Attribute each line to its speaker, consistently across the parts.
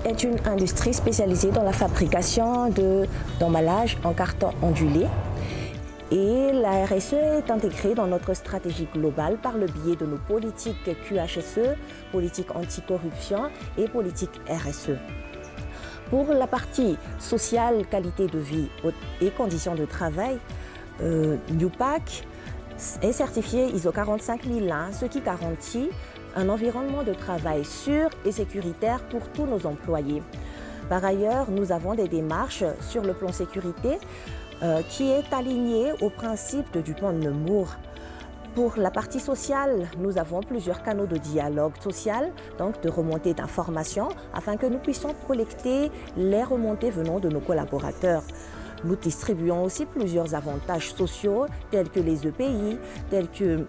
Speaker 1: est une industrie spécialisée dans la fabrication d'emballages en carton ondulé. Et la RSE est intégrée dans notre stratégie globale par le biais de nos politiques QHSE, politique anticorruption et politique RSE. Pour la partie sociale, qualité de vie et conditions de travail, NUPAC est certifié ISO 45001, ce qui garantit un environnement de travail sûr et sécuritaire pour tous nos employés. Par ailleurs, nous avons des démarches sur le plan sécurité qui est aligné au principe de Dupont-de-Nemours. Pour la partie sociale, nous avons plusieurs canaux de dialogue social, donc de remontée d'informations, afin que nous puissions collecter les remontées venant de nos collaborateurs. Nous distribuons aussi plusieurs avantages sociaux, tels que les EPI, tels que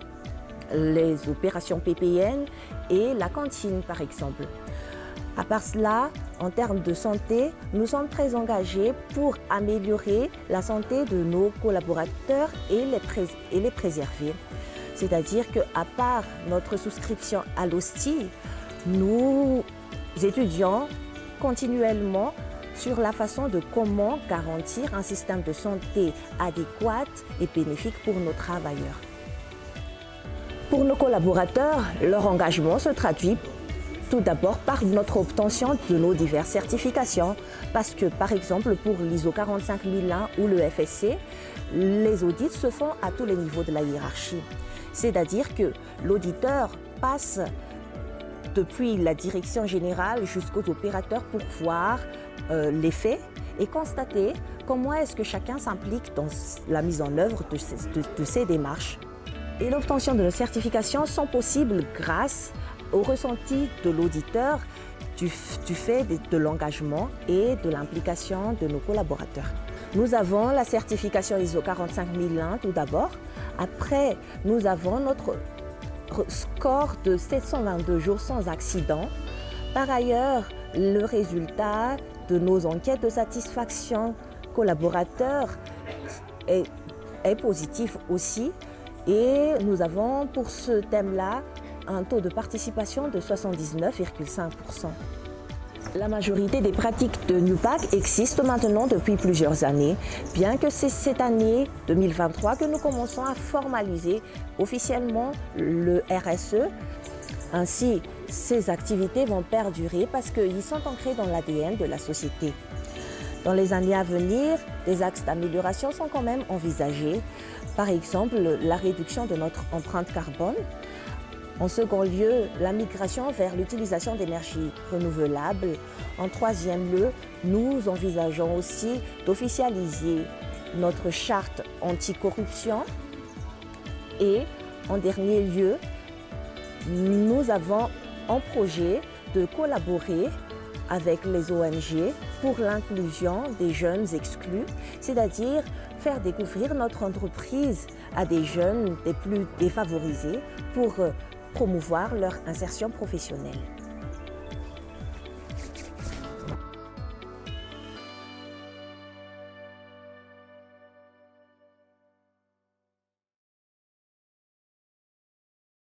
Speaker 1: les opérations PPN et la cantine, par exemple. À part cela, en termes de santé, nous sommes très engagés pour améliorer la santé de nos collaborateurs et les préserver. C'est-à-dire qu'à part notre souscription à l'OSTI, nous étudions continuellement sur la façon de comment garantir un système de santé adéquat et bénéfique pour nos travailleurs. Pour nos collaborateurs, leur engagement se traduit tout d'abord par notre obtention de nos diverses certifications, parce que par exemple pour l'ISO 45001 ou le FSC, les audits se font à tous les niveaux de la hiérarchie. C'est-à-dire que l'auditeur passe depuis la direction générale jusqu'aux opérateurs pour voir les faits et constater comment est-ce que chacun s'implique dans la mise en œuvre de ces démarches. Et l'obtention de nos certifications sont possibles grâce au ressenti de l'auditeur du fait de l'engagement et de l'implication de nos collaborateurs. Nous avons la certification ISO 45001 tout d'abord. Après, nous avons notre score de 722 jours sans accident. Par ailleurs, le résultat de nos enquêtes de satisfaction collaborateurs est positif aussi. Et nous avons pour ce thème-là un taux de participation de 79,5%. La majorité des pratiques de NUPAC existent maintenant depuis plusieurs années, bien que c'est cette année 2023 que nous commençons à formaliser officiellement le RSE. Ainsi, ces activités vont perdurer parce qu'ils sont ancrés dans l'ADN de la société. Dans les années à venir, des axes d'amélioration sont quand même envisagés. Par exemple, la réduction de notre empreinte carbone. En second lieu, la migration vers l'utilisation d'énergies renouvelables. En troisième lieu, nous envisageons aussi d'officialiser notre charte anticorruption. Et en dernier lieu, nous avons en projet de collaborer avec les ONG pour l'inclusion des jeunes exclus, c'est-à-dire faire découvrir notre entreprise à des jeunes les plus défavorisés pour promouvoir leur insertion professionnelle.